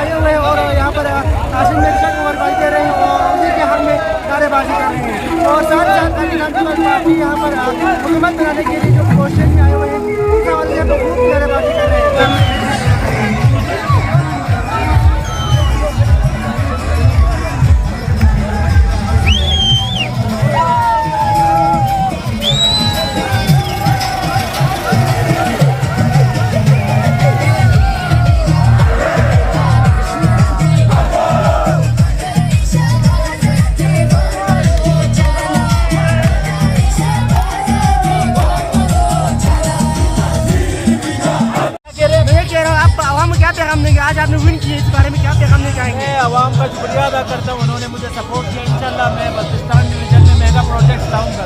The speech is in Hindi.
आए हुए हैं और यहाँ पर आसिम मेडिकल को वर्गाई दे रहे हैं और उसी के हक में नारेबाजी कर रहे हैं। और साथ ही साथ पार्टी यहाँ पर हुकूमत बनाने के लिए जो कोशिश में आए हुए हैं उस हवाले से खूब नारेबाजी कर रहे हैं। आज आपने विन किए, इस बारे में क्या पैगाम देना चाहेंगे? मैं आवाम का शुक्रिया अदा करता हूँ, उन्होंने मुझे सपोर्ट किया। इंशाल्लाह मैं बल्तिस्तान डिवीजन में मेगा प्रोजेक्ट लाऊंगा।